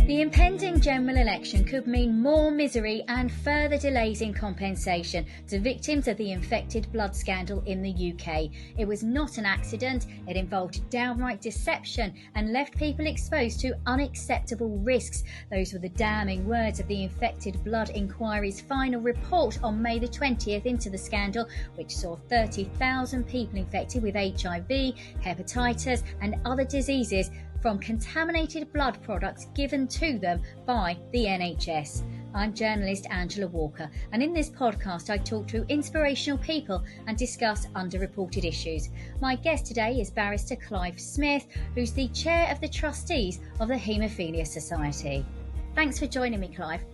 The impending general election could mean more misery and further delays in compensation to victims of the infected blood scandal in the UK. It was not an accident, it involved downright deception and left people exposed to unacceptable risks. Those were the damning words of the Infected Blood Inquiry's final report on May the 20th into the scandal, which saw 30,000 people infected with HIV, hepatitis and other diseases from contaminated blood products given to them by the NHS. I'm journalist Angela Walker, and in this podcast I talk to inspirational people and discuss underreported issues. My guest today is barrister Clive Smith, who's the chair of the trustees of the Haemophilia Society. Thanks for joining me, Clive.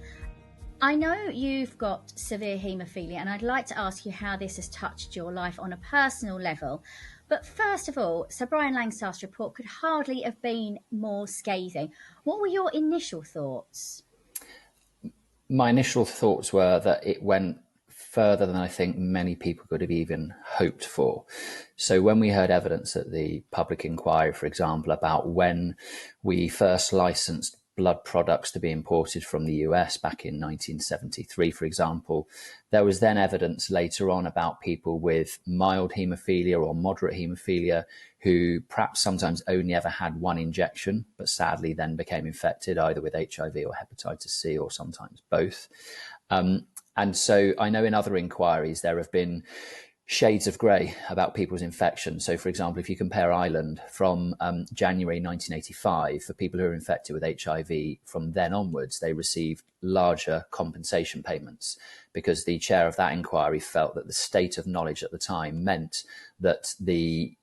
I know you've got severe haemophilia, and I'd like to ask you how this has touched your life on a personal level. But first of all, Sir Brian Langstaff's report could hardly have been more scathing. What were your initial thoughts? My initial thoughts were that it went further than I think many people could have even hoped for. So when we heard evidence at the public inquiry, for example, about when we first licensed blood products to be imported from the US back in 1973, for example, there was then evidence later on about people with mild haemophilia or moderate haemophilia who perhaps sometimes only ever had one injection, but sadly then became infected either with HIV or hepatitis C or sometimes both. And so I know in other inquiries there have been shades of grey about people's infection. So, for example, if you compare Ireland from January 1985, for people who are infected with HIV from then onwards, they received larger compensation payments because the chair of that inquiry felt that the state of knowledge at the time meant that the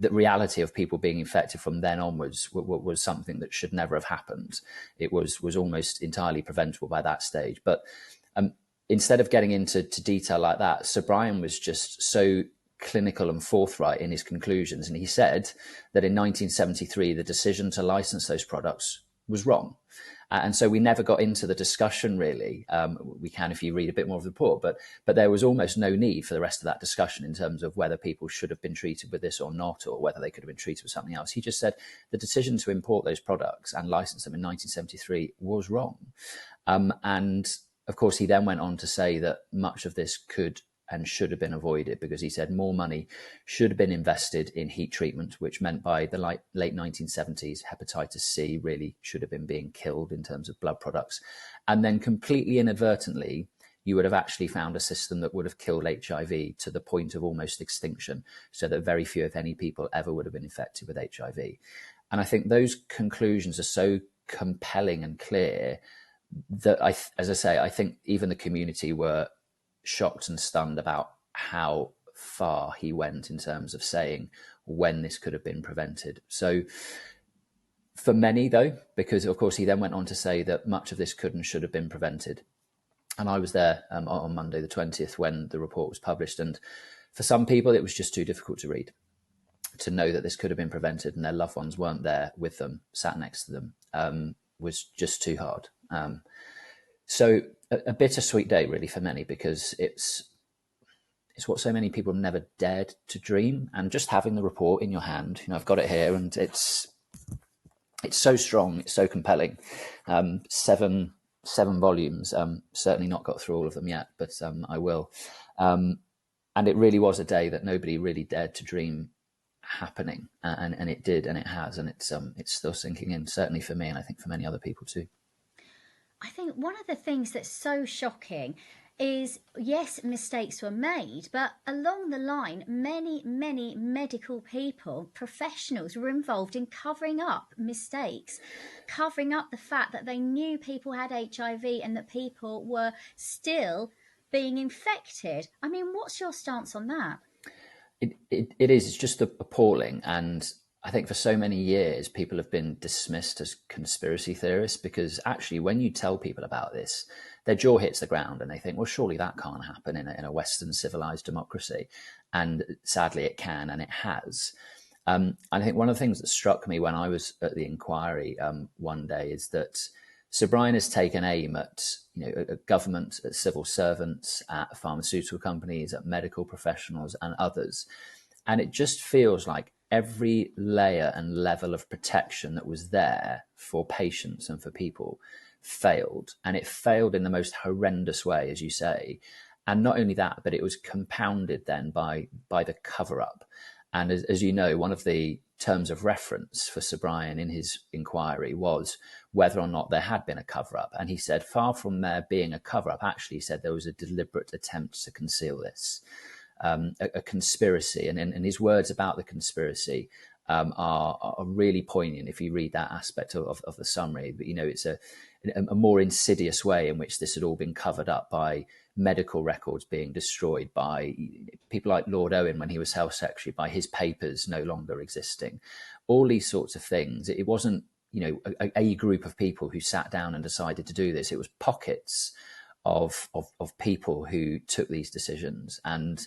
reality of people being infected from then onwards was something that should never have happened. It was almost entirely preventable by that stage. But instead of getting into detail like that, Sir Brian was just so clinical and forthright in his conclusions. And he said that in 1973, the decision to license those products was wrong. And so we never got into the discussion, really. We can if you read a bit more of the report, but there was almost no need for the rest of that discussion in terms of whether people should have been treated with this or not, or whether they could have been treated with something else. He just said the decision to import those products and license them in 1973 was wrong. And of course, he then went on to say that much of this could and should have been avoided because he said more money should have been invested in heat treatment, which meant by the late 1970s, hepatitis C really should have been being killed in terms of blood products. And then completely inadvertently, you would have actually found a system that would have killed HIV to the point of almost extinction, so that very few, if any, people ever would have been infected with HIV. And I think those conclusions are so compelling and clear that, as I say, I think even the community were shocked and stunned about how far he went in terms of saying when this could have been prevented. So for many, though, because of course he then went on to say that much of this could and should have been prevented. And I was there on Monday the 20th when the report was published. And for some people, it was just too difficult to read, to know that this could have been prevented and their loved ones weren't there with them, sat next to them, was just too hard. So a bittersweet day, really, for many, because it's what so many people have never dared to dream. And just having the report in your hand, I've got it here, and it's so strong, it's so compelling. Seven volumes. Certainly not got through all of them yet, but I will. And it really was a day that nobody really dared to dream happening, and it did, and it has, and it's still sinking in, certainly for me, and I think for many other people too. I think one of the things that's so shocking is, yes, mistakes were made, but along the line, many medical people, professionals, were involved in covering up mistakes, covering up the fact that they knew people had HIV and that people were still being infected. I mean, what's your stance on that? It is. It's just appalling. And I think for so many years, people have been dismissed as conspiracy theorists because actually when you tell people about this, their jaw hits the ground and they think, well, surely that can't happen in a Western civilized democracy. And sadly, it can, and it has. And I think one of the things that struck me when I was at the inquiry one day is that Sir Brian has taken aim at, at government, at civil servants, at pharmaceutical companies, at medical professionals and others. And it just feels like every layer and level of protection that was there for patients and for people failed. And it failed in the most horrendous way, as you say. And not only that, but it was compounded then by the cover-up. And as you know, one of the terms of reference for Sir Brian in his inquiry was whether or not there had been a cover-up. And he said, far from there being a cover-up, actually he said there was a deliberate attempt to conceal this, a conspiracy. And his words about the conspiracy are really poignant if you read that aspect of the summary. But, it's a more insidious way in which this had all been covered up by medical records being destroyed, by people like Lord Owen when he was Health Secretary, by his papers no longer existing, all these sorts of things. It wasn't, a group of people who sat down and decided to do this. It was pockets of people who took these decisions. And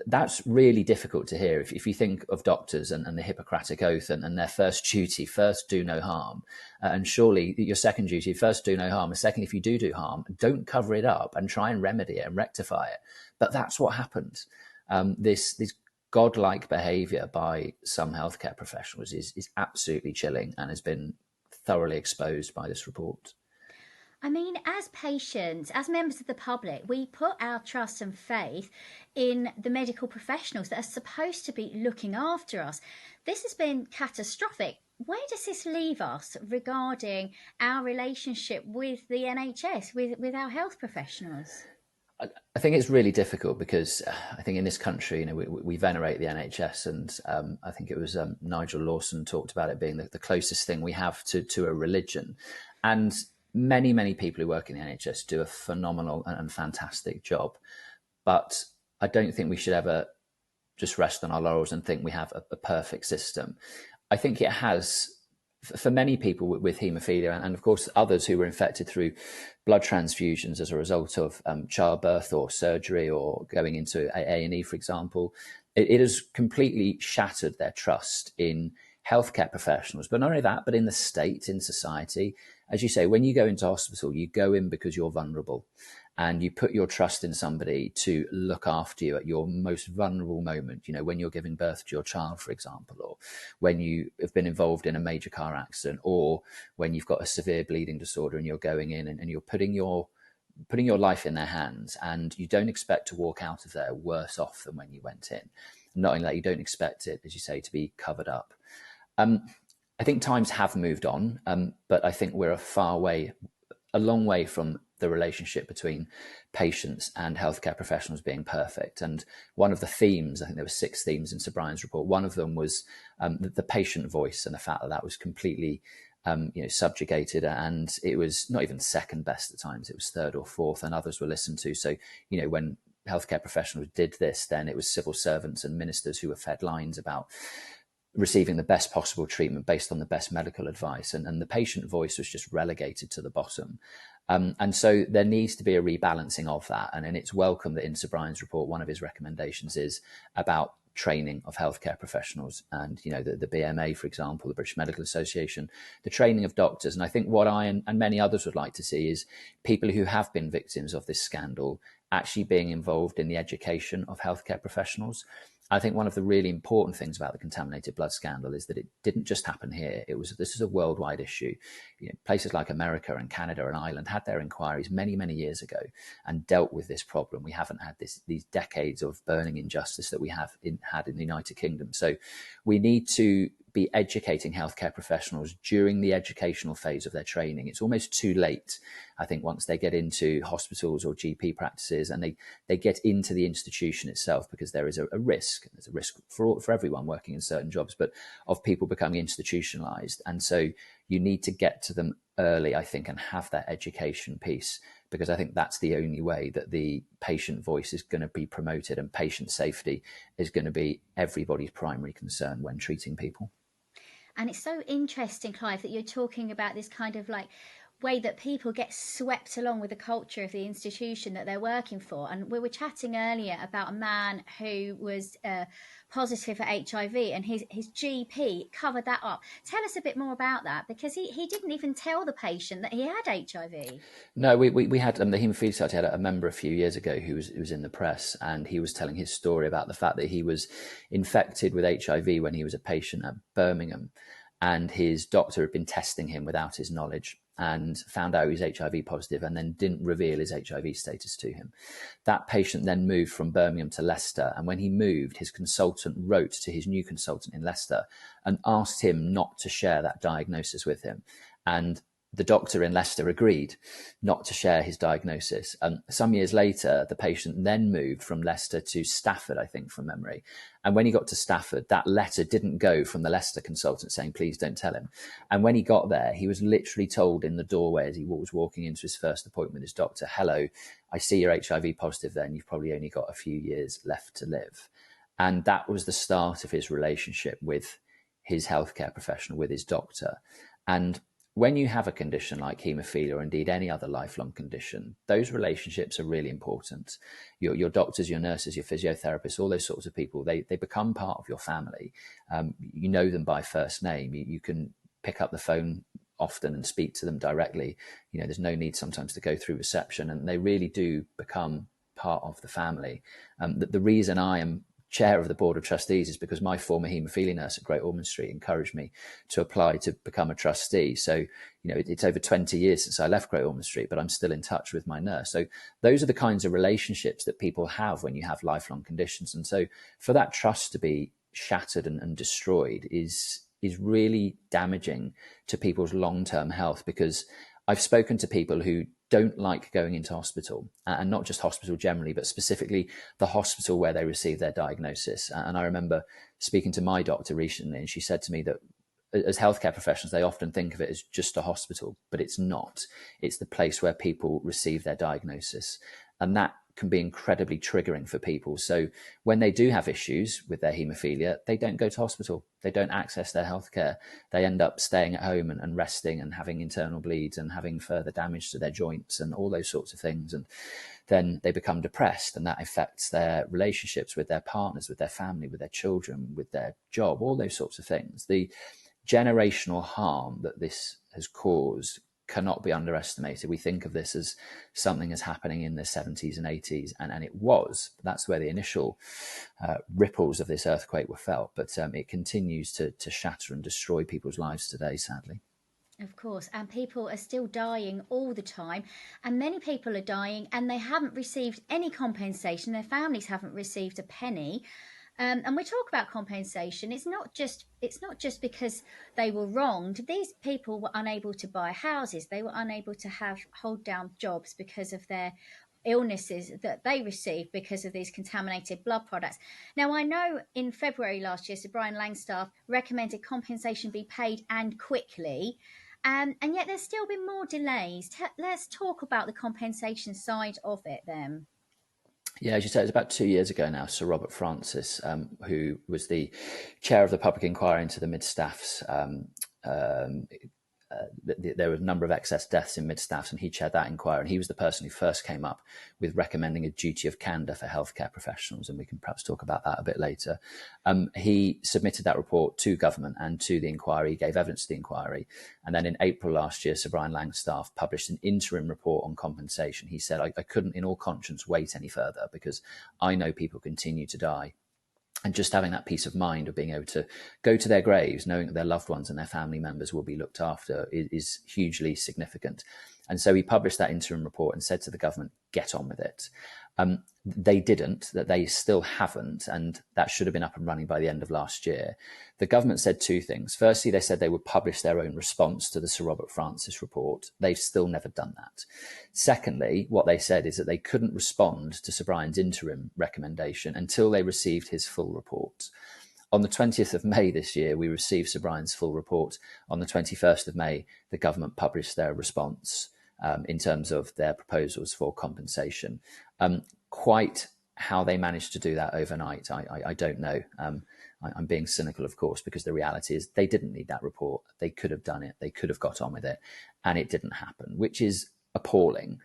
that's really difficult to hear. If you think of doctors and the Hippocratic Oath and their first duty, first do no harm. And surely your second duty, first do no harm. And second, if you do harm, don't cover it up and try and remedy it and rectify it. But that's what happened. This godlike behaviour by some healthcare professionals is absolutely chilling and has been thoroughly exposed by this report. I mean, as patients, as members of the public, we put our trust and faith in the medical professionals that are supposed to be looking after us. This has been catastrophic. Where does this leave us regarding our relationship with the NHS, with our health professionals? I think it's really difficult because I think in this country, we venerate the NHS, and I think it was Nigel Lawson talked about it being the closest thing we have to a religion. And many people who work in the NHS do a phenomenal and fantastic job. But I don't think we should ever just rest on our laurels and think we have a perfect system. I think it has, for many people with haemophilia, and of course others who were infected through blood transfusions as a result of childbirth or surgery or going into A&E, for example, it has completely shattered their trust in healthcare professionals. But not only that, but in the state, in society. As you say, when you go into hospital, you go in because you're vulnerable and you put your trust in somebody to look after you at your most vulnerable moment, when you're giving birth to your child, for example, or when you have been involved in a major car accident, or when you've got a severe bleeding disorder and you're going in and you're putting your life in their hands, and you don't expect to walk out of there worse off than when you went in. Not only that, you don't expect it, as you say, to be covered up. I think times have moved on, but I think we're a long way from the relationship between patients and healthcare professionals being perfect. And one of the themes, I think there were 6 themes in Sir Brian's report, one of them was the patient voice, and the fact that was completely subjugated, and it was not even second best at times, it was third or fourth, and others were listened to. So, when healthcare professionals did this, then it was civil servants and ministers who were fed lines about receiving the best possible treatment based on the best medical advice, and the patient voice was just relegated to the bottom. And so there needs to be a rebalancing of that. And it's welcome that in Sir Brian's report, one of his recommendations is about training of healthcare professionals, and the BMA, for example, the British Medical Association, the training of doctors. And I think what I and many others would like to see is people who have been victims of this scandal actually being involved in the education of healthcare professionals. I think one of the really important things about the contaminated blood scandal is that it didn't just happen here. This is a worldwide issue. Places like America and Canada and Ireland had their inquiries many years ago and dealt with this problem. We haven't had these decades of burning injustice that we had in the United Kingdom. So we need to be educating healthcare professionals during the educational phase of their training. It's almost too late, I think, once they get into hospitals or GP practices and they get into the institution itself, because there is a risk. There's a risk for everyone working in certain jobs, but of people becoming institutionalized. And so you need to get to them early, I think, and have that education piece, because I think that's the only way that the patient voice is going to be promoted, and patient safety is going to be everybody's primary concern when treating people. And it's so interesting, Clive, that you're talking about this kind of way that people get swept along with the culture of the institution that they're working for. And we were chatting earlier about a man who was positive for HIV, and his GP covered that up. Tell us a bit more about that, because he didn't even tell the patient that he had HIV. No, we had the Haemophilia Society had a member a few years ago who was in the press, and he was telling his story about the fact that he was infected with HIV when he was a patient at Birmingham, and his doctor had been testing him without his knowledge and found out he was HIV positive and then didn't reveal his HIV status to him. That patient then moved from Birmingham to Leicester, and when he moved, his consultant wrote to his new consultant in Leicester and asked him not to share that diagnosis with him. And the doctor in Leicester agreed not to share his diagnosis. Some years later, the patient then moved from Leicester to Stafford, I think, from memory. And when he got to Stafford, that letter didn't go from the Leicester consultant saying, please don't tell him. And when he got there, he was literally told in the doorway as he was walking into his first appointment with his doctor, hello, I see you're HIV positive then. You've probably only got a few years left to live. And that was the start of his relationship with his healthcare professional, with his doctor. And when you have a condition like haemophilia, or indeed any other lifelong condition, those relationships are really important. Your doctors, your nurses, your physiotherapists, all those sorts of people, they become part of your family. You know them by first name. You can pick up the phone often and speak to them directly. There's no need sometimes to go through reception, and they really do become part of the family. The reason I am chair of the board of trustees is because my former haemophilia nurse at Great Ormond Street encouraged me to apply to become a trustee. So, it's over 20 years since I left Great Ormond Street, but I'm still in touch with my nurse. So those are the kinds of relationships that people have when you have lifelong conditions. And so for that trust to be shattered and destroyed is really damaging to people's long-term health, because I've spoken to people who don't like going into hospital, and not just hospital generally, but specifically the hospital where they receive their diagnosis. And I remember speaking to my doctor recently, and she said to me that as healthcare professionals, they often think of it as just a hospital, but it's not. It's the place where people receive their diagnosis. And that can be incredibly triggering for people. So when they do have issues with their haemophilia, they don't go to hospital. They don't access their healthcare. They end up staying at home and resting and having internal bleeds and having further damage to their joints and all those sorts of things. And then they become depressed, and that affects their relationships with their partners, with their family, with their children, with their job, all those sorts of things. The generational harm that this has caused cannot be underestimated. We think of this as something that's happening in the 70s and 80s, and it was. That's where the initial ripples of this earthquake were felt, but it continues to shatter and destroy people's lives today, sadly. Of course, and people are still dying all the time, and many people are dying and they haven't received any compensation. Their families haven't received a penny. And we talk about compensation. It's not just because they were wronged. These people were unable to buy houses. They were unable to hold down jobs because of their illnesses that they received because of these contaminated blood products. Now, I know in February last year, Sir Brian Langstaff recommended compensation be paid and quickly. And yet there's still been more delays. Let's talk about the compensation side of it then. Yeah, as you said, it's about 2 years ago now, Sir Robert Francis, who was the chair of the public inquiry into the mid-staffs. There were a number of excess deaths in mid-staffs, and he chaired that inquiry. And he was the person who first came up with recommending a duty of candour for healthcare professionals. And we can perhaps talk about that a bit later. He submitted that report to government and to the inquiry. He gave evidence to the inquiry. And then in April last year, Sir Brian Langstaff published an interim report on compensation. He said, I couldn't in all conscience wait any further, because I know people continue to die. And just having that peace of mind of being able to go to their graves, knowing that their loved ones and their family members will be looked after, is hugely significant. And so he published that interim report and said to the government, get on with it. They didn't, that they still haven't, and that should have been up and running by the end of last year. The government said two things. Firstly, they said they would publish their own response to the Sir Robert Francis report. They've still never done that. Secondly, what they said is that they couldn't respond to Sir Brian's interim recommendation until they received his full report. On the 20th of May this year, we received Sir Brian's full report. On the 21st of May, the government published their response in terms of their proposals for compensation. Quite how they managed to do that overnight, I don't know. I'm being cynical, of course, because the reality is they didn't need that report. They could have done it. They could have got on with it, and it didn't happen, which is appalling.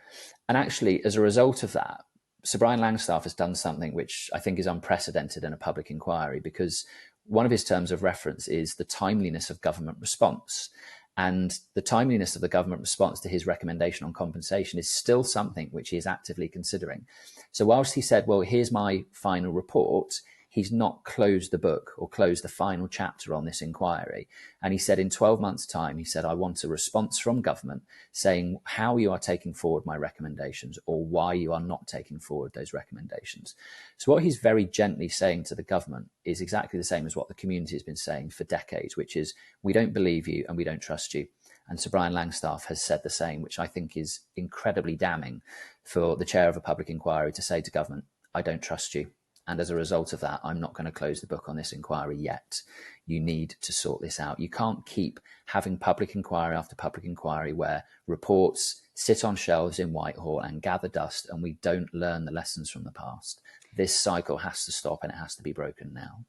And actually, as a result of that, Sir Brian Langstaff has done something which I think is unprecedented in a public inquiry, because one of his terms of reference is the timeliness of government response. And the timeliness of the government response to his recommendation on compensation is still something which he is actively considering. So whilst he said, well, here's my final report, he's not closed the book or closed the final chapter on this inquiry. And he said in 12 months' time, he said, I want a response from government saying how you are taking forward my recommendations or why you are not taking forward those recommendations. So what he's very gently saying to the government is exactly the same as what the community has been saying for decades, which is, we don't believe you and we don't trust you. And Sir Brian Langstaff has said the same, which I think is incredibly damning for the chair of a public inquiry to say to government, I don't trust you. And as a result of that, I'm not going to close the book on this inquiry yet. You need to sort this out. You can't keep having public inquiry after public inquiry where reports sit on shelves in Whitehall and gather dust and we don't learn the lessons from the past. This cycle has to stop and it has to be broken now.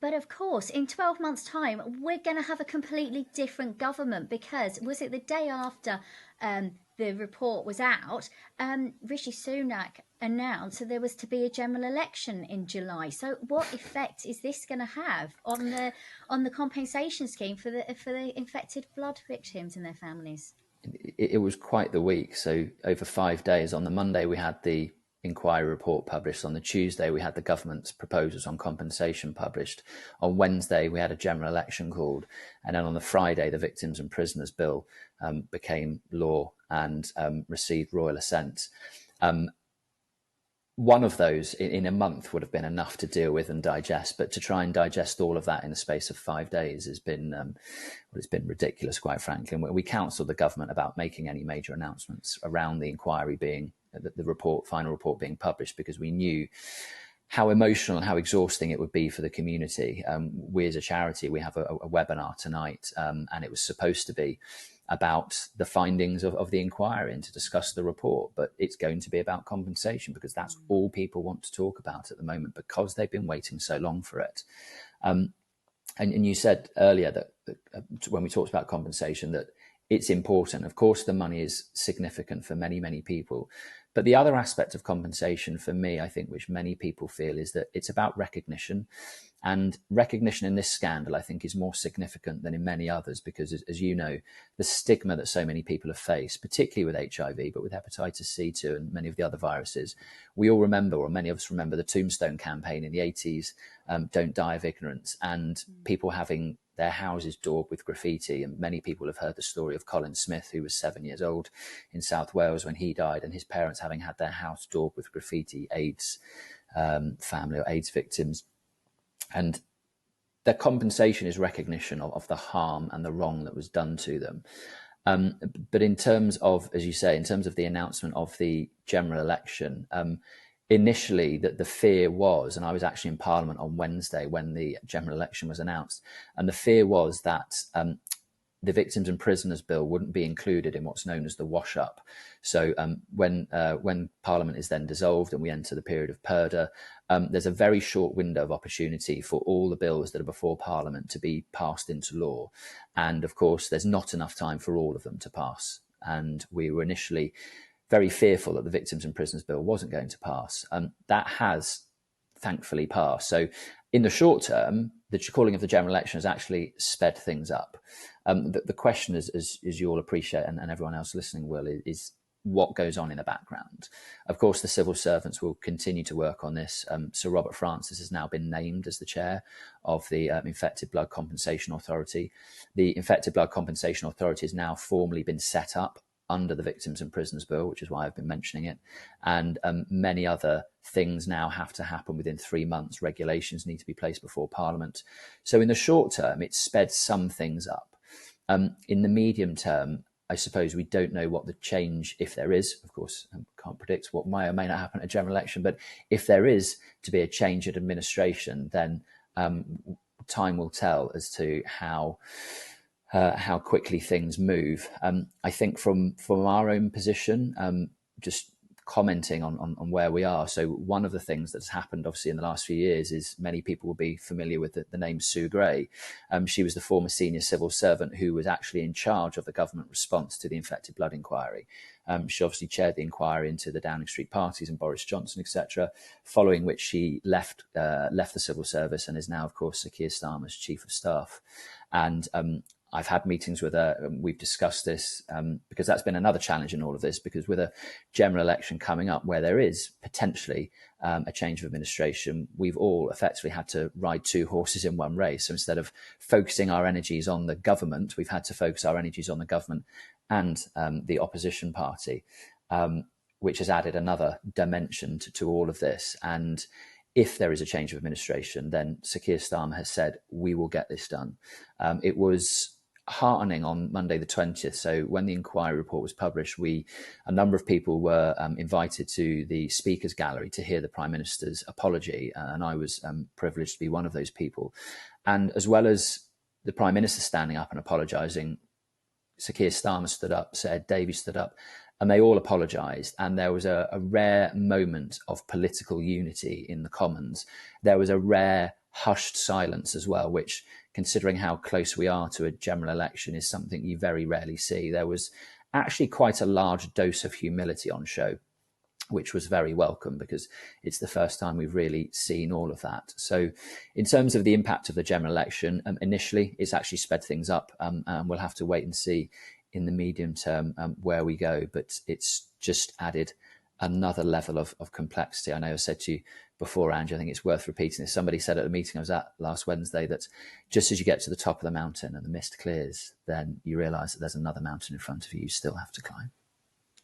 But of course, in 12 months' time, we're going to have a completely different government, because was it the day after the report was out, Rishi Sunak announced that there was to be a general election in July. So what effect is this going to have on the compensation scheme for the infected blood victims and their families? It was quite the week. So over 5 days, on the Monday we had the inquiry report published. On the Tuesday we had the government's proposals on compensation published. On Wednesday we had a general election called, and then on the Friday the Victims and Prisoners Bill became law and received royal assent. One of those in a month would have been enough to deal with and digest, but to try and digest all of that in the space of 5 days has been it's been ridiculous, quite frankly. And we counselled the government about making any major announcements around the inquiry being the final report being published, because we knew how emotional and how exhausting it would be for the community. We as a charity, we have a webinar tonight, and it was supposed to be about the findings of the inquiry and to discuss the report, but it's going to be about compensation, because that's all people want to talk about at the moment, because they've been waiting so long for it. And you said earlier that when we talked about compensation, that it's important. Of course, the money is significant for many, many people. But the other aspect of compensation for me, I think, which many people feel, is that it's about recognition. And recognition in this scandal, I think, is more significant than in many others, because, as you know, the stigma that so many people have faced, particularly with HIV, but with hepatitis C too, and many of the other viruses, we all remember, or many of us remember, the Tombstone campaign in the 80s, Don't Die of Ignorance, and people having their houses daubed with graffiti. And many people have heard the story of Colin Smith, who was 7 years old in South Wales when he died, and his parents having had their house daubed with graffiti, AIDS family or AIDS victims. And their compensation is recognition of the harm and the wrong that was done to them. But in terms of, as you say, in terms of the announcement of the general election, initially the fear was, and I was actually in Parliament on Wednesday when the general election was announced, and the fear was that the Victims and Prisoners Bill wouldn't be included in what's known as the wash-up. So when Parliament is then dissolved and we enter the period of purdah, there's a very short window of opportunity for all the bills that are before Parliament to be passed into law. And of course, there's not enough time for all of them to pass. And we were initially very fearful that the Victims and Prisoners Bill wasn't going to pass. That has thankfully passed. So in the short term, the calling of the general election has actually sped things up. The question is, as you all appreciate, and everyone else listening will, is what goes on in the background. Of course, the civil servants will continue to work on this. Sir Robert Francis has now been named as the chair of the Infected Blood Compensation Authority. The Infected Blood Compensation Authority has now formally been set up under the Victims and Prisoners Bill, which is why I've been mentioning it. And many other things now have to happen within 3 months. Regulations need to be placed before Parliament. So in the short term, it's sped some things up. In the medium term, I suppose we don't know what the change, if there is, of course, I can't predict what may or may not happen at a general election, but if there is to be a change in administration, then time will tell as to how quickly things move. I think from our own position, just commenting on where we are. So one of the things that's happened, obviously, in the last few years is many people will be familiar with the name Sue Gray. She was the former senior civil servant who was actually in charge of the government response to the infected blood inquiry. She obviously chaired the inquiry into the Downing Street parties and Boris Johnson, etc., following which she left the civil service and is now, of course, Sir Keir Starmer's chief of staff. And I've had meetings with her, and we've discussed this because that's been another challenge in all of this, because with a general election coming up where there is potentially a change of administration, we've all effectively had to ride two horses in one race. So instead of focusing our energies on the government, we've had to focus our energies on the government and the opposition party, which has added another dimension to all of this. And if there is a change of administration, then Sir Keir Starmer has said, we will get this done. It was heartening on Monday the 20th. So when the inquiry report was published, a number of people were invited to the Speakers Gallery to hear the Prime Minister's apology, and I was privileged to be one of those people. And as well as the Prime Minister standing up and apologising, Sir Keir Starmer stood up, Sir Ed Davey stood up, and they all apologised. And there was a rare moment of political unity in the Commons. There was a rare hushed silence as well, which, considering how close we are to a general election, is something you very rarely see. There was actually quite a large dose of humility on show, which was very welcome, because it's the first time we've really seen all of that. So in terms of the impact of the general election, initially it's actually sped things up, and we'll have to wait and see in the medium term where we go. But it's just added another level of complexity. I know I said to you before, Angie, I think it's worth repeating this. Somebody said at a meeting I was at last Wednesday that just as you get to the top of the mountain and the mist clears, then you realise that there's another mountain in front of you still have to climb.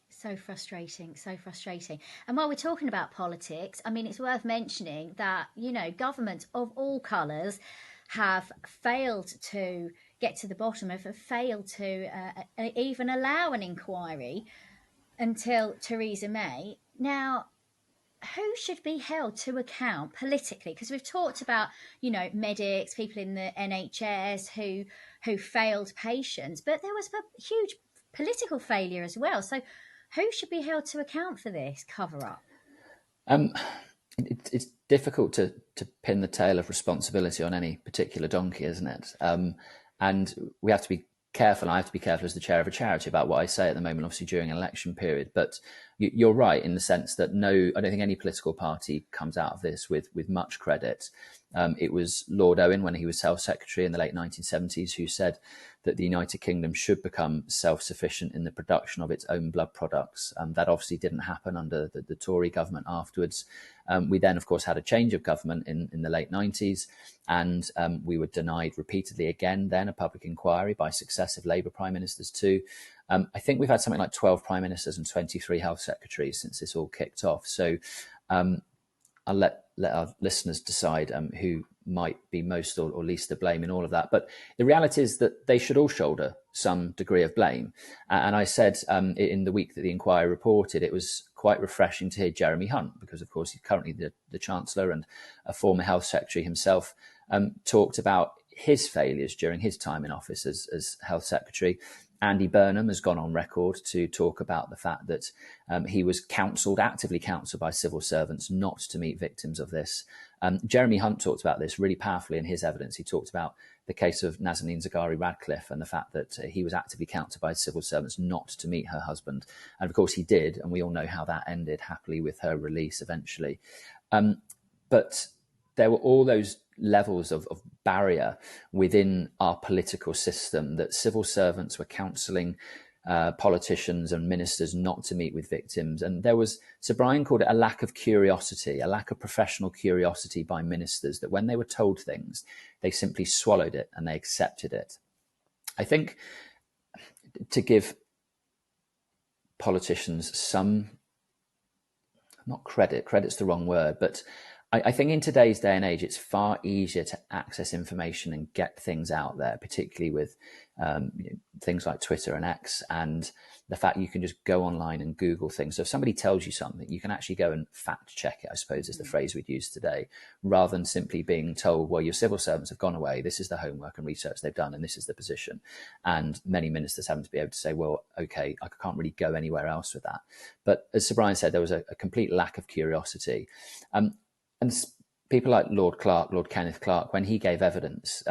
So frustrating, so frustrating. And while we're talking about politics, I mean, it's worth mentioning that, governments of all colours have failed to get to the bottom of, have failed to even allow an inquiry until Theresa May. Now, who should be held to account politically? Because we've talked about, medics, people in the NHS who failed patients, but there was a huge political failure as well. So who should be held to account for this cover-up? It's difficult to pin the tail of responsibility on any particular donkey, isn't it? And we have to be careful. I have to be careful as the chair of a charity about what I say at the moment, obviously during an election period. But you're right in the sense that I don't think any political party comes out of this with much credit. It was Lord Owen, when he was Health Secretary in the late 1970s, who said that the United Kingdom should become self-sufficient in the production of its own blood products. That obviously didn't happen under the Tory government afterwards. We then, of course, had a change of government in the late 90s, and we were denied repeatedly again then a public inquiry by successive Labour Prime Ministers too. I think we've had something like 12 Prime Ministers and 23 Health Secretaries since this all kicked off. So I'll let our listeners decide who might be most or least to blame in all of that. But the reality is that they should all shoulder some degree of blame. And I said in the week that the inquiry reported, it was quite refreshing to hear Jeremy Hunt, because, of course, he's currently the Chancellor and a former Health Secretary himself, talked about his failures during his time in office as Health Secretary. Andy Burnham has gone on record to talk about the fact that he was actively counselled by civil servants not to meet victims of this. Jeremy Hunt talked about this really powerfully in his evidence. He talked about the case of Nazanin Zaghari-Ratcliffe and the fact that he was actively counselled by civil servants not to meet her husband. And of course he did, and we all know how that ended happily with her release eventually. But there were all those levels of barrier within our political system that civil servants were counselling politicians and ministers not to meet with victims. And there was, Sir Brian called it a lack of curiosity, a lack of professional curiosity by ministers, that when they were told things, they simply swallowed it and they accepted it. I think to give politicians some, not credit's the wrong word, but I think in today's day and age, it's far easier to access information and get things out there, particularly with things like Twitter and X, and the fact you can just go online and Google things. So if somebody tells you something, you can actually go and fact check it, I suppose is the phrase we'd use today, rather than simply being told, well, your civil servants have gone away, this is the homework and research they've done, and this is the position. And many ministers having to be able to say, well, okay, I can't really go anywhere else with that. But as Sir Brian said, there was a complete lack of curiosity. And people like Lord Kenneth Clarke, when he gave evidence,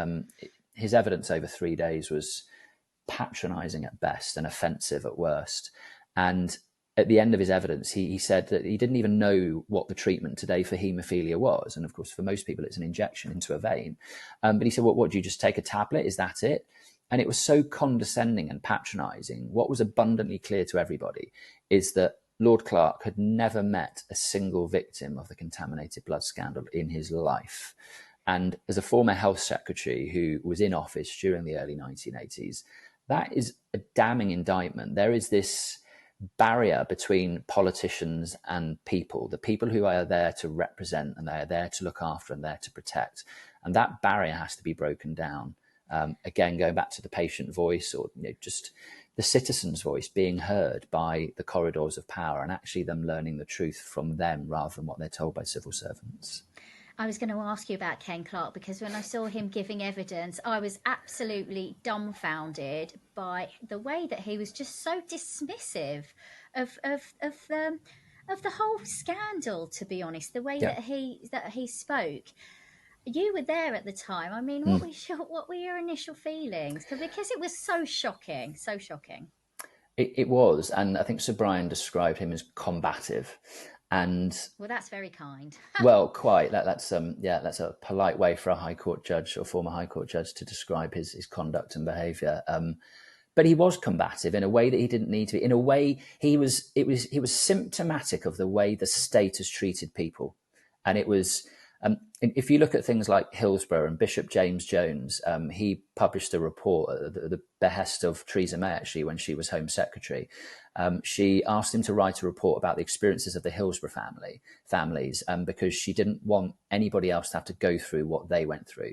his evidence over 3 days was patronising at best and offensive at worst. And at the end of his evidence, he said that he didn't even know what the treatment today for haemophilia was. And of course, for most people, it's an injection into a vein. But he said, well, what, do you just take a tablet? Is that it? And it was so condescending and patronising. What was abundantly clear to everybody is that Lord Clarke had never met a single victim of the contaminated blood scandal in his life. And as a former health secretary who was in office during the early 1980s, that is a damning indictment. There is this barrier between politicians and people, the people who are there to represent and they are there to look after and there to protect. And that barrier has to be broken down. Again, going back to the patient voice, or just the citizen's voice being heard by the corridors of power, and actually them learning the truth from them rather than what they're told by civil servants. I was going to ask you about Ken Clarke, because when I saw him giving evidence, I was absolutely dumbfounded by the way that he was just so dismissive of the whole scandal. To be honest, the way that he spoke. You were there at the time. I mean, what were your initial feelings? Because it was so shocking, so shocking. It was, and I think Sir Brian described him as combative. And well, that's very kind. Well, quite. That's a polite way for a High Court judge or former High Court judge to describe his conduct and behaviour. But he was combative in a way that he didn't need to be. In a way, he was symptomatic of the way the state has treated people, and it was. If you look at things like Hillsborough and Bishop James Jones, he published a report at the behest of Theresa May, actually, when she was Home Secretary. She asked him to write a report about the experiences of the Hillsborough families, because she didn't want anybody else to have to go through what they went through.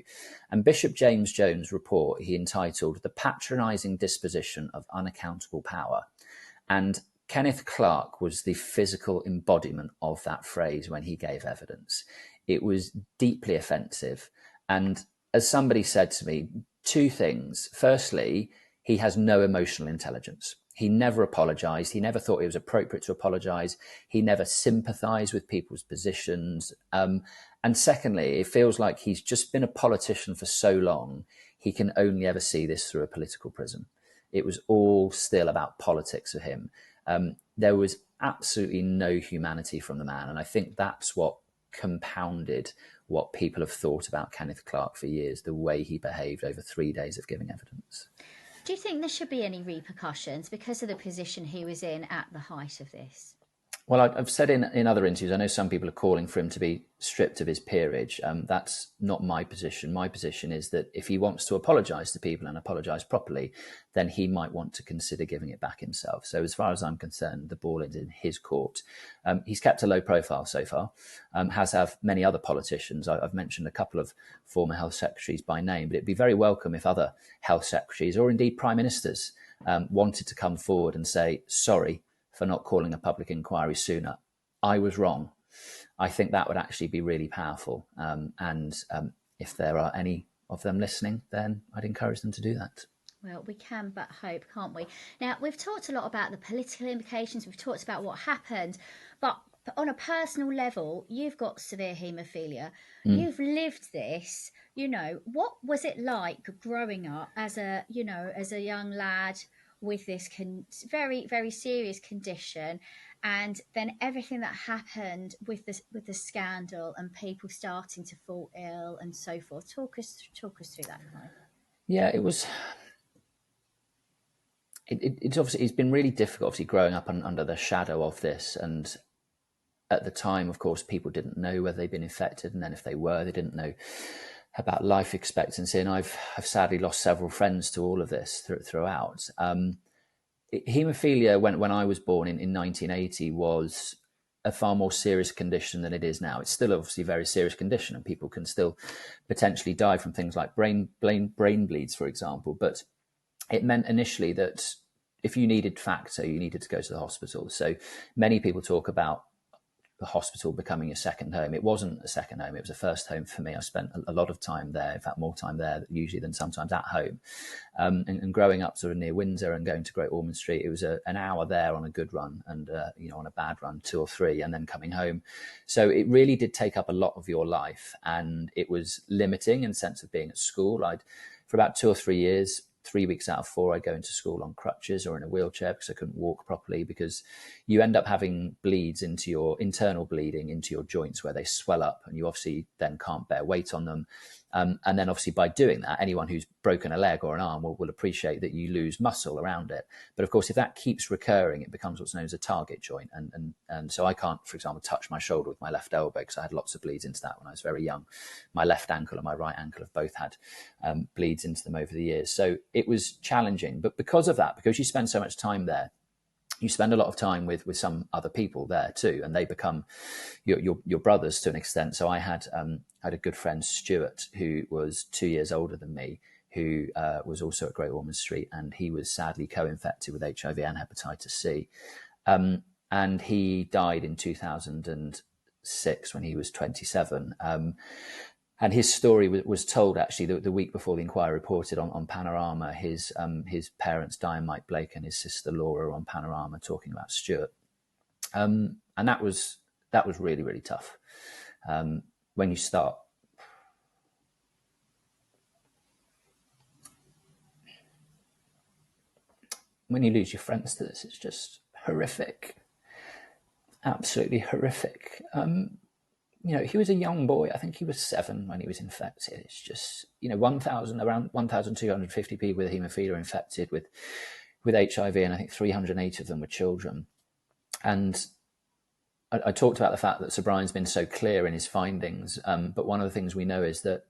And Bishop James Jones' report, he entitled "The Patronising Disposition of Unaccountable Power." And Kenneth Clarke was the physical embodiment of that phrase when he gave evidence. It was deeply offensive. And as somebody said to me, two things. Firstly, he has no emotional intelligence. He never apologised. He never thought it was appropriate to apologise. He never sympathised with people's positions. And secondly, it feels like he's just been a politician for so long, he can only ever see this through a political prism. It was all still about politics for him. There was absolutely no humanity from the man. And I think that's what compounded what people have thought about Kenneth Clarke for years, the way he behaved over 3 days of giving evidence. Do you think there should be any repercussions because of the position he was in at the height of this? Well, I've said in other interviews, I know some people are calling for him to be stripped of his peerage. That's not my position. My position is that if he wants to apologise to people and apologise properly, then he might want to consider giving it back himself. So as far as I'm concerned, the ball is in his court. He's kept a low profile so far, as have many other politicians. I've mentioned a couple of former health secretaries by name, but it'd be very welcome if other health secretaries or indeed prime ministers wanted to come forward and say, sorry for not calling a public inquiry sooner. I was wrong. I think that would actually be really powerful. And if there are any of them listening, then I'd encourage them to do that. Well, we can but hope, can't we? Now, we've talked a lot about the political implications. We've talked about what happened. But on a personal level, you've got severe haemophilia. You've lived this. What was it like growing up as a young lad with this very, very serious condition, and then everything that happened with the scandal and people starting to fall ill and so forth? Talk us through that, Clive. Yeah, it was. It's obviously, it's been really difficult, obviously, growing up under the shadow of this. And at the time, of course, people didn't know whether they'd been infected, and then if they were, they didn't know about life expectancy. And I've sadly lost several friends to all of this throughout. Haemophilia, when I was born in 1980, was a far more serious condition than it is now. It's still obviously a very serious condition, and people can still potentially die from things like brain bleeds, for example. But it meant initially that if you needed factor, you needed to go to the hospital. So many people talk about the hospital becoming a second home. It wasn't a second home. It was a first home for me. I spent a lot of time there, in fact, more time there usually than sometimes at home. And growing up sort of near Windsor and going to Great Ormond Street, it was an hour there on a good run and, on a bad run, 2 or 3, and then coming home. So it really did take up a lot of your life, and it was limiting in the sense of being at school. For about 2 or 3 years, 3 weeks out of 4, I'd go into school on crutches or in a wheelchair because I couldn't walk properly, because you end up having bleeds into your internal bleeding into your joints where they swell up, and you obviously then can't bear weight on them. And then obviously by doing that, anyone who's broken a leg or an arm will appreciate that you lose muscle around it. But of course, if that keeps recurring, it becomes what's known as a target joint. And so I can't, for example, touch my shoulder with my left elbow because I had lots of bleeds into that when I was very young. My left ankle and my right ankle have both had bleeds into them over the years. So it was challenging. But because of that, because you spend so much time there, you spend a lot of time with some other people there too, and they become your brothers to an extent. So I had a good friend, Stuart, who was 2 years older than me, who was also at Great Ormond Street, and he was sadly co-infected with HIV and hepatitis C. And he died in 2006 when he was 27. And his story was told actually the week before the inquiry reported on Panorama. His parents, Diane Mike Blake, and his sister Laura, on Panorama talking about Stuart. And that was really, really tough. When you lose your friends to this, it's just horrific, absolutely horrific. He was a young boy. I think he was 7 when he was infected. It's just, around 1,250 people with haemophilia infected with HIV, and I think 380 of them were children. And I talked about the fact that Sir Brian's been so clear in his findings, but one of the things we know is that,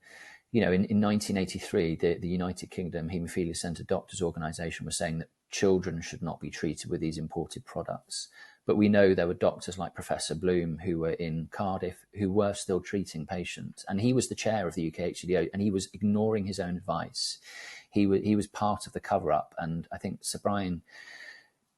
in 1983, the United Kingdom Haemophilia Centre Doctors Organisation was saying that children should not be treated with these imported products. But we know there were doctors like Professor Bloom who were in Cardiff who were still treating patients. And he was the chair of the UK HCDO, and he was ignoring his own advice. He was part of the cover-up. And I think Sir Brian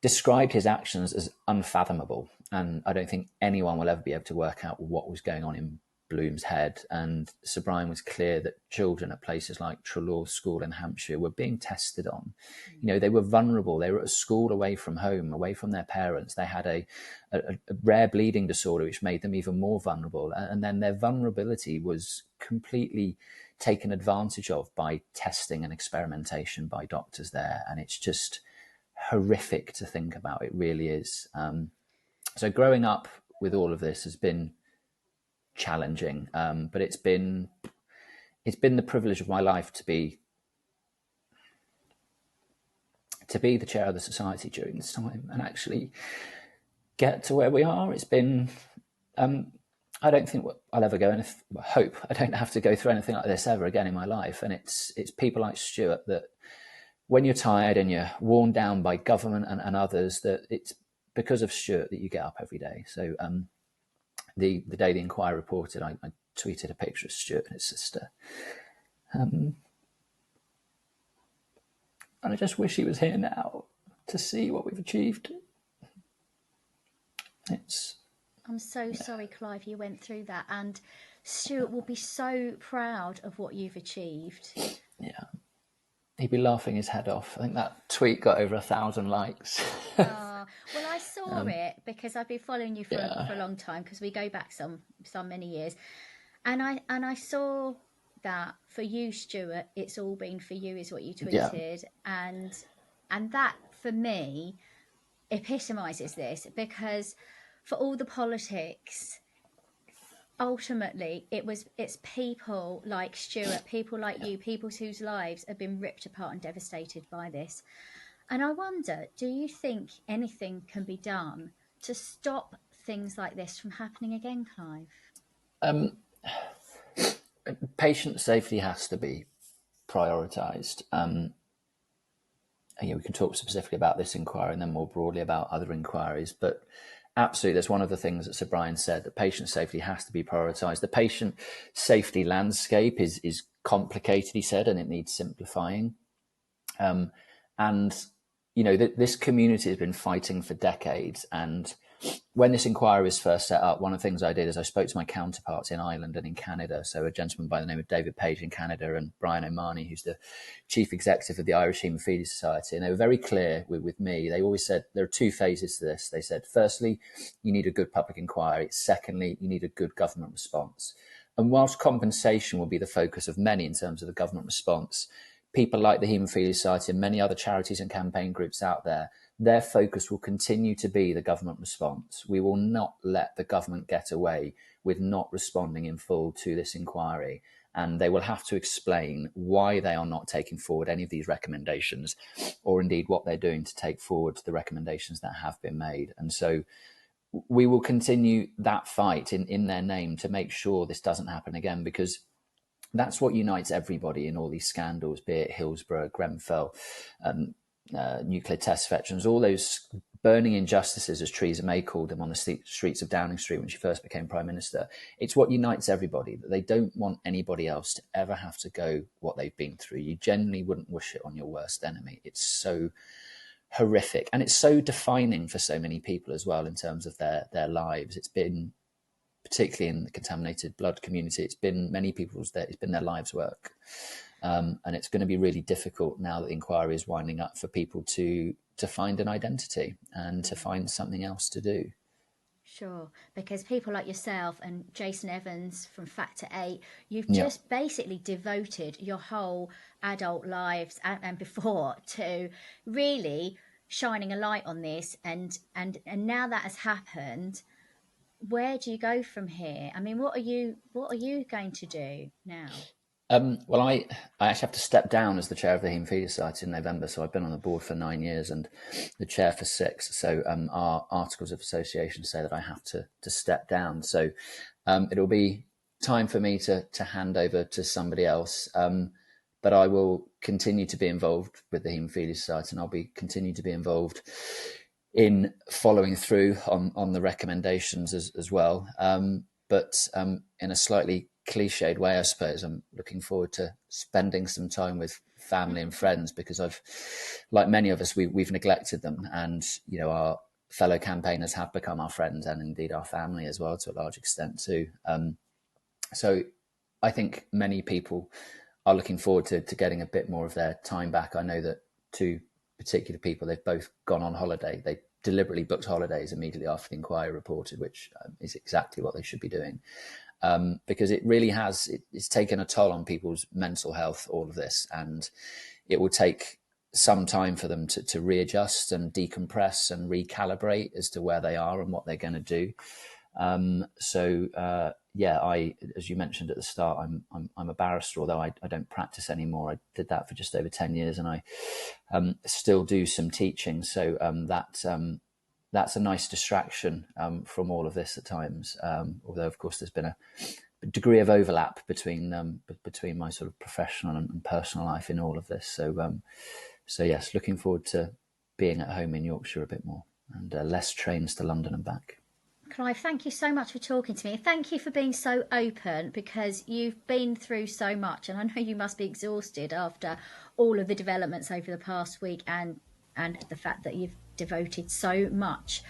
described his actions as unfathomable. And I don't think anyone will ever be able to work out what was going on in Bloom's head. And Sir Brian was clear that children at places like Trelaw School in Hampshire were being tested on. They were vulnerable. They were at a school away from home, away from their parents. They had a rare bleeding disorder which made them even more vulnerable. And then their vulnerability was completely taken advantage of by testing and experimentation by doctors there. And it's just horrific to think about. It really is. So growing up with all of this has been challenging, but it's been the privilege of my life to be the chair of the society during this time and actually get to where we are. It's been I don't think I'll ever hope I don't have to go through anything like this ever again in my life. And it's people like Stuart that when you're tired and you're worn down by government and others, that it's because of Stuart that you get up every day. So the day the inquiry reported, I tweeted a picture of Stuart and his sister. And I just wish he was here now to see what we've achieved. I'm so sorry, Clive, you went through that. And Stuart will be so proud of what you've achieved. Yeah. He'd be laughing his head off. I think that tweet got over 1,000 likes. Well, I saw it because I've been following you for a long time, because we go back some many years. And I saw that for you, Stuart, it's all been for you is what you tweeted. Yeah. And that, for me, epitomises this, because for all the politics, ultimately it's people like Stuart, people like you, people whose lives have been ripped apart and devastated by this. And I wonder, do you think anything can be done to stop things like this from happening again, Clive? Patient safety has to be prioritised. We can talk specifically about this inquiry and then more broadly about other inquiries, but absolutely, that's one of the things that Sir Brian said, that patient safety has to be prioritised. The patient safety landscape is complicated, he said, and it needs simplifying. And And, you know, this community has been fighting for decades. And when this inquiry was first set up, one of the things I did is I spoke to my counterparts in Ireland and in Canada. So a gentleman by the name of David Page in Canada and Brian O'Mahony, who's the chief executive of the Irish Haemophilia Society. And they were very clear with me. They always said there are two phases to this. They said, firstly, you need a good public inquiry. Secondly, you need a good government response. And whilst compensation will be the focus of many in terms of the government response, people like the Haemophilia Society and many other charities and campaign groups out there, their focus will continue to be the government response. We will not let the government get away with not responding in full to this inquiry. And they will have to explain why they are not taking forward any of these recommendations, or indeed what they're doing to take forward the recommendations that have been made. And so we will continue that fight in their name to make sure this doesn't happen again, because that's what unites everybody in all these scandals, be it Hillsborough, Grenfell, nuclear test veterans, all those burning injustices, as Theresa May called them, on the streets of Downing Street when she first became Prime Minister. It's what unites everybody, that they don't want anybody else to ever have to go what they've been through. You genuinely wouldn't wish it on your worst enemy. It's so horrific, and it's so defining for so many people as well in terms of their lives. It's been, particularly in the contaminated blood community, it's been many people's, it's been their life's work. And it's going to be really difficult now that the inquiry is winding up for people to find an identity and to find something else to do. Sure, because people like yourself and Jason Evans from Factor 8, you've just basically devoted your whole adult lives and before to really shining a light on this. And now that has happened, where do you go from here? I mean, what are you going to do now? Well, I actually have to step down as the chair of the Haemophilia Society in November. So I've been on the board for 9 years and the chair for 6. So our articles of association say that I have to step down. So it'll be time for me to hand over to somebody else. But I will continue to be involved with the Haemophilia Society, and I'll continue to be involved in following through on the recommendations as well. But in a slightly cliched way, I suppose, I'm looking forward to spending some time with family and friends, because like many of us, we've neglected them, and our fellow campaigners have become our friends and indeed our family as well to a large extent too. So I think many people are looking forward to getting a bit more of their time back. I know that two particular people, they've both gone on holiday. They deliberately booked holidays immediately after the inquiry reported, which is exactly what they should be doing. Because it really it's taken a toll on people's mental health, all of this, and it will take some time for them to readjust and decompress and recalibrate as to where they are and what they're going to do. I, as you mentioned at the start, I'm a barrister, although I don't practice anymore. I did that for just over 10 years, and I still do some teaching. So that's a nice distraction from all of this at times. Although, of course, there's been a degree of overlap between my sort of professional and personal life in all of this. So yes, looking forward to being at home in Yorkshire a bit more and less trains to London and back. Clive, thank you so much for talking to me. Thank you for being so open, because you've been through so much, and I know you must be exhausted after all of the developments over the past week and the fact that you've devoted so much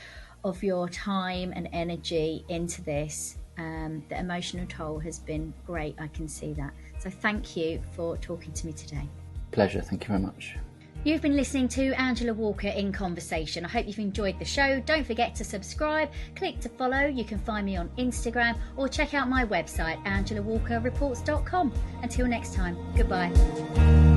of your time and energy into this. The emotional toll has been great. I can see that. So thank you for talking to me today. Pleasure. Thank you very much. You've been listening to Angela Walker in Conversation. I hope you've enjoyed the show. Don't forget to subscribe, click to follow. You can find me on Instagram or check out my website, angelawalkerreports.com. Until next time, goodbye.